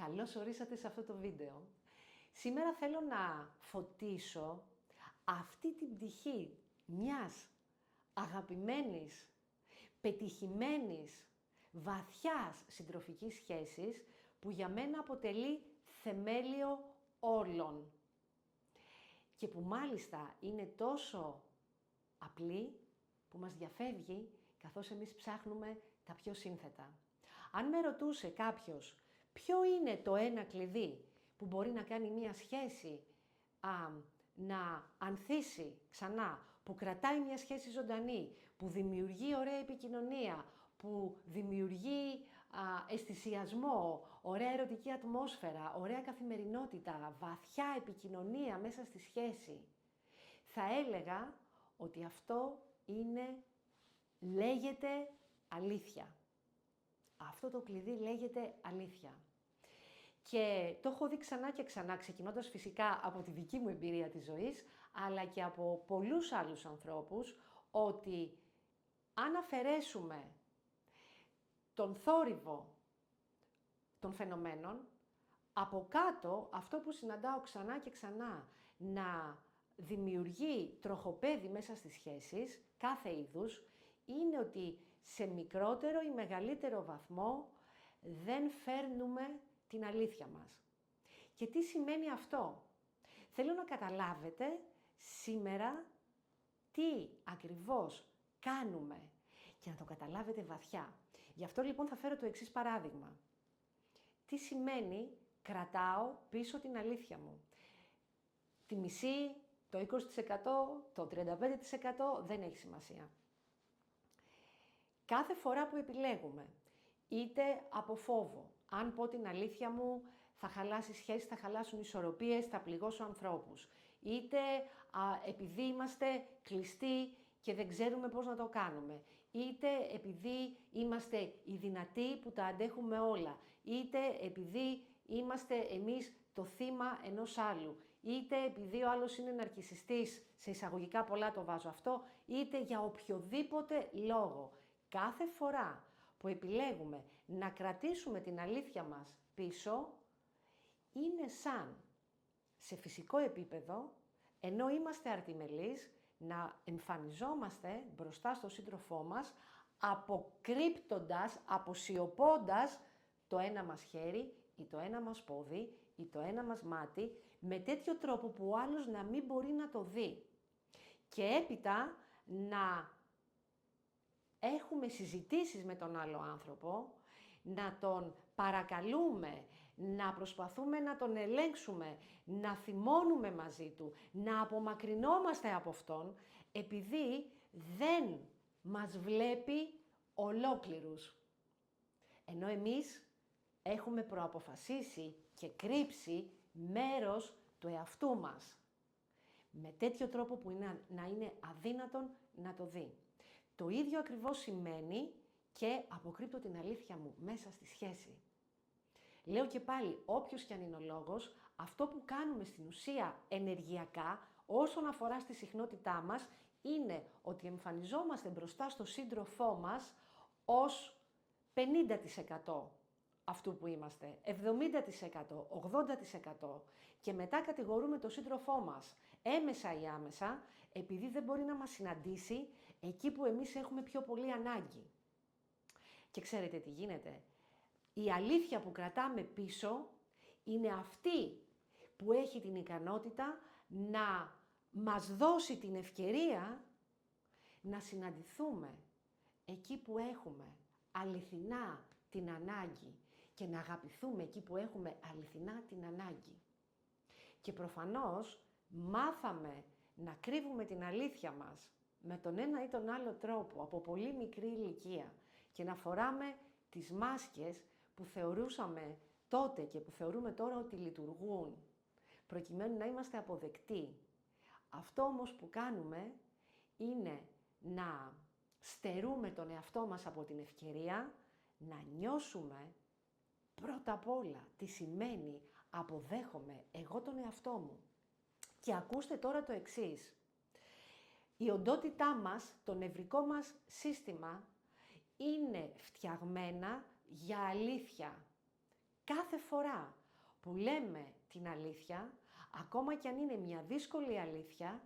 Καλώς ορίσατε σε αυτό το βίντεο. Σήμερα θέλω να φωτίσω αυτή την πτυχή μιας αγαπημένης, πετυχημένης, βαθιάς συντροφικής σχέσης που για μένα αποτελεί θεμέλιο όλων και που μάλιστα είναι τόσο απλή που μας διαφεύγει καθώς εμείς ψάχνουμε τα πιο σύνθετα. Αν με ρωτούσε κάποιος ποιο είναι το ένα κλειδί που μπορεί να κάνει μία σχέση να ανθίσει ξανά, που κρατάει μια σχέση ζωντανή, που δημιουργεί ωραία επικοινωνία, που δημιουργεί αισθησιασμό, ωραία ερωτική ατμόσφαιρα, ωραία καθημερινότητα, βαθιά επικοινωνία μέσα στη σχέση, θα έλεγα ότι αυτό λέγεται αλήθεια. Αυτό το κλειδί λέγεται αλήθεια. Και το έχω δει ξανά και ξανά, ξεκινώντας φυσικά από τη δική μου εμπειρία της ζωής, αλλά και από πολλούς άλλους ανθρώπους, ότι αν αφαιρέσουμε τον θόρυβο των φαινομένων, από κάτω αυτό που συναντάω ξανά και ξανά να δημιουργεί τροχοπέδι μέσα στις σχέσεις, κάθε είδους, είναι ότι σε μικρότερο ή μεγαλύτερο βαθμό δεν φέρνουμε την αλήθεια μας. Και τι σημαίνει αυτό? Θέλω να καταλάβετε σήμερα τι ακριβώς κάνουμε και να το καταλάβετε βαθιά. Γι' αυτό λοιπόν θα φέρω το εξής παράδειγμα. Τι σημαίνει κρατάω πίσω την αλήθεια μου? Τη μισή, το 20%, το 35% δεν έχει σημασία. Κάθε φορά που επιλέγουμε, είτε από φόβο, αν πω την αλήθεια μου θα χαλάσει σχέση, θα χαλάσουν ισορροπίες, θα πληγώσω ανθρώπους, είτε επειδή είμαστε κλειστοί και δεν ξέρουμε πώς να το κάνουμε, είτε επειδή είμαστε οι δυνατοί που τα αντέχουμε όλα, είτε επειδή είμαστε εμείς το θύμα ενός άλλου, είτε επειδή ο άλλος είναι ναρκισσιστής, σε εισαγωγικά πολλά το βάζω αυτό, είτε για οποιοδήποτε λόγο. Κάθε φορά που επιλέγουμε να κρατήσουμε την αλήθεια μας πίσω, είναι σαν σε φυσικό επίπεδο, ενώ είμαστε αρτιμελείς, να εμφανιζόμαστε μπροστά στο σύντροφό μας, αποκρύπτοντας, αποσιωπώντας το ένα μας χέρι ή το ένα μας πόδι ή το ένα μας μάτι, με τέτοιο τρόπο που ο άλλος να μην μπορεί να το δει. Και έπειτα να έχουμε συζητήσεις με τον άλλο άνθρωπο, να τον παρακαλούμε, να προσπαθούμε να τον ελέγξουμε, να θυμώνουμε μαζί του, να απομακρυνόμαστε από αυτόν, επειδή δεν μας βλέπει ολόκληρους. Ενώ εμείς έχουμε προαποφασίσει και κρύψει μέρος του εαυτού μας, με τέτοιο τρόπο που να είναι αδύνατον να το δει. Το ίδιο ακριβώς σημαίνει και αποκρύπτω την αλήθεια μου μέσα στη σχέση. Λέω και πάλι, όποιος και αν είναι ο λόγος, αυτό που κάνουμε στην ουσία ενεργειακά, όσον αφορά στη συχνότητά μας, είναι ότι εμφανιζόμαστε μπροστά στο σύντροφό μας ως 50% αυτού που είμαστε, 70%, 80% και μετά κατηγορούμε τον σύντροφό μας έμεσα ή άμεσα, επειδή δεν μπορεί να μας συναντήσει εκεί που εμείς έχουμε πιο πολύ ανάγκη. Και ξέρετε τι γίνεται? Η αλήθεια που κρατάμε πίσω είναι αυτή που έχει την ικανότητα να μας δώσει την ευκαιρία να συναντηθούμε εκεί που έχουμε αληθινά την ανάγκη και να αγαπηθούμε εκεί που έχουμε αληθινά την ανάγκη. Και προφανώς μάθαμε να κρύβουμε την αλήθεια μας με τον ένα ή τον άλλο τρόπο από πολύ μικρή ηλικία και να φοράμε τις μάσκες που θεωρούσαμε τότε και που θεωρούμε τώρα ότι λειτουργούν, προκειμένου να είμαστε αποδεκτοί. Αυτό όμως που κάνουμε είναι να στερούμε τον εαυτό μας από την ευκαιρία να νιώσουμε πρώτα απ' όλα τι σημαίνει αποδέχομαι εγώ τον εαυτό μου. Και ακούστε τώρα το εξής. Η οντότητά μας, το νευρικό μας σύστημα είναι φτιαγμένα για αλήθεια. Κάθε φορά που λέμε την αλήθεια, ακόμα κι αν είναι μια δύσκολη αλήθεια,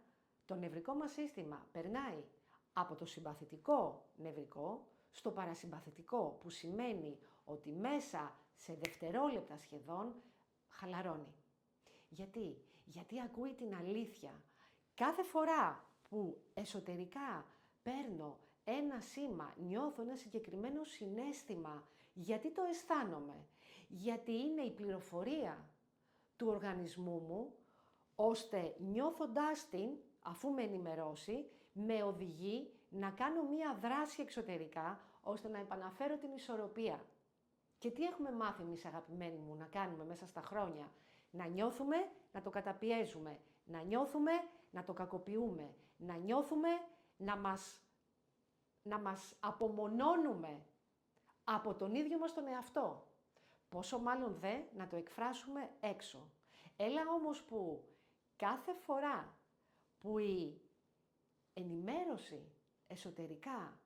το νευρικό μας σύστημα περνάει από το συμπαθητικό νευρικό στο παρασυμπαθητικό, που σημαίνει ότι μέσα σε δευτερόλεπτα σχεδόν χαλαρώνει. Γιατί ακούει την αλήθεια. Κάθε φορά που εσωτερικά παίρνω ένα σήμα, νιώθω ένα συγκεκριμένο συναίσθημα, γιατί το αισθάνομαι, γιατί είναι η πληροφορία του οργανισμού μου, ώστε νιώθοντάς την, αφού με ενημερώσει, με οδηγεί να κάνω μία δράση εξωτερικά, ώστε να επαναφέρω την ισορροπία. Και τι έχουμε μάθει εμείς, αγαπημένοι μου, να κάνουμε μέσα στα χρόνια? Να νιώθουμε, να το καταπιέζουμε, να νιώθουμε, να το κακοποιούμε, να νιώθουμε, να μας απομονώνουμε από τον ίδιο μας τον εαυτό. Πόσο μάλλον δε να το εκφράσουμε έξω. Έλα όμως που κάθε φορά που η ενημέρωση εσωτερικά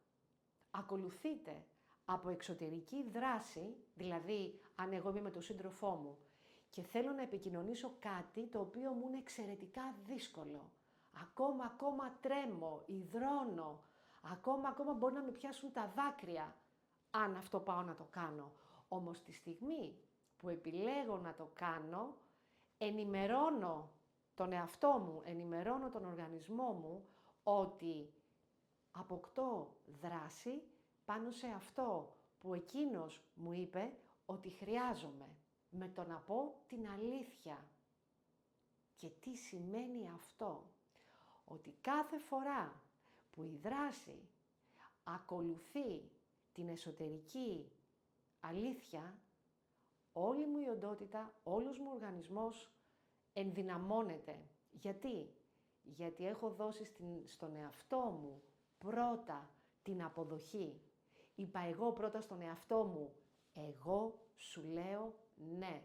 ακολουθείται από εξωτερική δράση, δηλαδή αν εγώ είμαι με τον σύντροφό μου και θέλω να επικοινωνήσω κάτι το οποίο μου είναι εξαιρετικά δύσκολο, ακόμα τρέμω, υδρώνω, ακόμα μπορεί να με πιάσουν τα δάκρυα αν αυτό πάω να το κάνω. Όμως τη στιγμή που επιλέγω να το κάνω, ενημερώνω τον εαυτό μου, ενημερώνω τον οργανισμό μου ότι αποκτώ δράση πάνω σε αυτό που εκείνος μου είπε ότι χρειάζομαι, με το να πω την αλήθεια. Και τι σημαίνει αυτό? Ότι κάθε φορά που η δράση ακολουθεί την εσωτερική αλήθεια, όλη μου η οντότητα, όλος μου ο οργανισμός ενδυναμώνεται. Γιατί έχω δώσει στον εαυτό μου πρώτα την αποδοχή. Είπα εγώ πρώτα στον εαυτό μου, εγώ σου λέω ναι.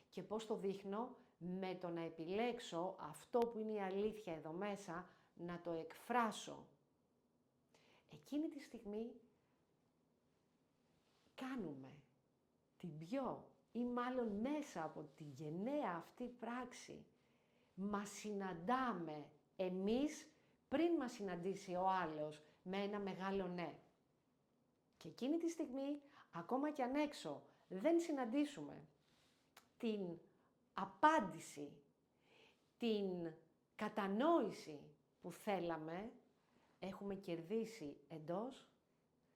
Και πώς το δείχνω? Με το να επιλέξω αυτό που είναι η αλήθεια εδώ μέσα, να το εκφράσω. Εκείνη τη στιγμή κάνουμε την πιο ή μάλλον μέσα από τη γενναία αυτή πράξη μας συναντάμε εμείς πριν μας συναντήσει ο άλλος με ένα μεγάλο ναι. Και εκείνη τη στιγμή, ακόμα κι αν έξω δεν συναντήσουμε την απάντηση, την κατανόηση που θέλαμε, έχουμε κερδίσει εντός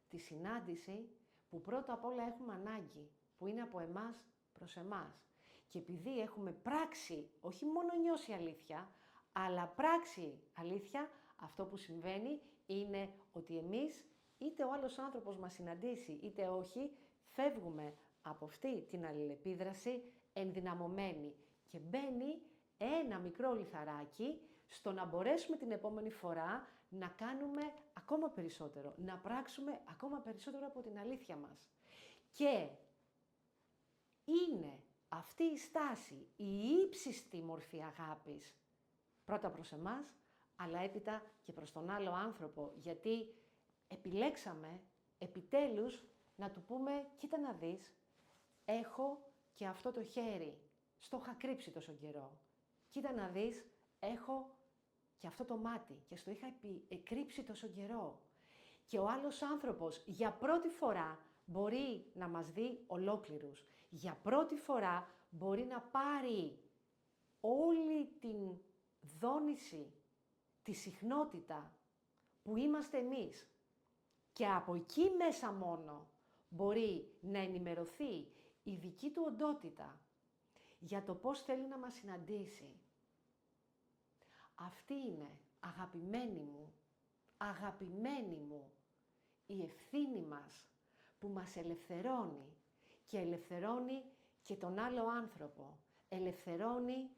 τη συνάντηση που πρώτα απ' όλα έχουμε ανάγκη, που είναι από εμάς προς εμάς. Και επειδή έχουμε πράξει, όχι μόνο νιώσει αλήθεια, αλλά πράξει αλήθεια, αυτό που συμβαίνει είναι ότι εμείς, είτε ο άλλος άνθρωπος μας συναντήσει, είτε όχι, φεύγουμε από αυτή την αλληλεπίδραση ενδυναμωμένοι. Και μπαίνει ένα μικρό λιθαράκι στο να μπορέσουμε την επόμενη φορά να κάνουμε ακόμα περισσότερο, να πράξουμε ακόμα περισσότερο από την αλήθεια μας. Και είναι αυτή η στάση, η ύψιστη μορφή αγάπης, πρώτα προς εμάς, αλλά έπειτα και προς τον άλλο άνθρωπο, γιατί επιλέξαμε επιτέλους να του πούμε, κοίτα να δεις, έχω και αυτό το χέρι, στο είχα κρύψει τόσο καιρό. Κοίτα να δεις, έχω και αυτό το μάτι και στο είχα κρύψει τόσο καιρό. Και ο άλλος άνθρωπος για πρώτη φορά μπορεί να μας δει ολόκληρους. Για πρώτη φορά μπορεί να πάρει όλη την δόνηση, τη συχνότητα που είμαστε εμείς. Και από εκεί μέσα μόνο μπορεί να ενημερωθεί η δική του οντότητα για το πώς θέλει να μας συναντήσει. Αυτή είναι, αγαπημένη μου, η ευθύνη μας που μας ελευθερώνει και ελευθερώνει και τον άλλο άνθρωπο. Ελευθερώνει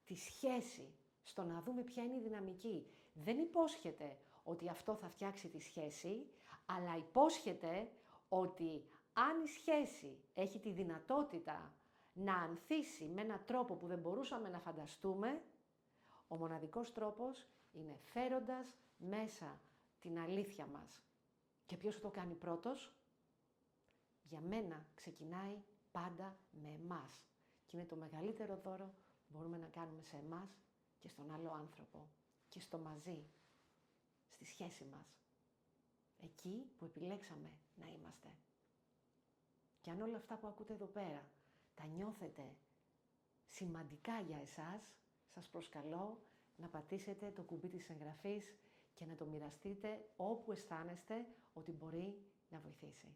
τη σχέση, στο να δούμε ποια είναι η δυναμική. Δεν υπόσχεται ότι αυτό θα φτιάξει τη σχέση, αλλά υπόσχεται ότι αν η σχέση έχει τη δυνατότητα να ανθίσει με έναν τρόπο που δεν μπορούσαμε να φανταστούμε, ο μοναδικός τρόπος είναι φέροντας μέσα την αλήθεια μας. Και ποιος το κάνει πρώτος? Για μένα ξεκινάει πάντα με εμάς. Και είναι το μεγαλύτερο δώρο που μπορούμε να κάνουμε σε εμάς και στον άλλο άνθρωπο και στο μαζί, στη σχέση μας. Εκεί που επιλέξαμε να είμαστε. Και αν όλα αυτά που ακούτε εδώ πέρα τα νιώθετε σημαντικά για εσάς, σας προσκαλώ να πατήσετε το κουμπί της εγγραφής και να το μοιραστείτε όπου αισθάνεστε ότι μπορεί να βοηθήσει.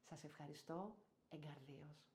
Σας ευχαριστώ εγκαρδίως.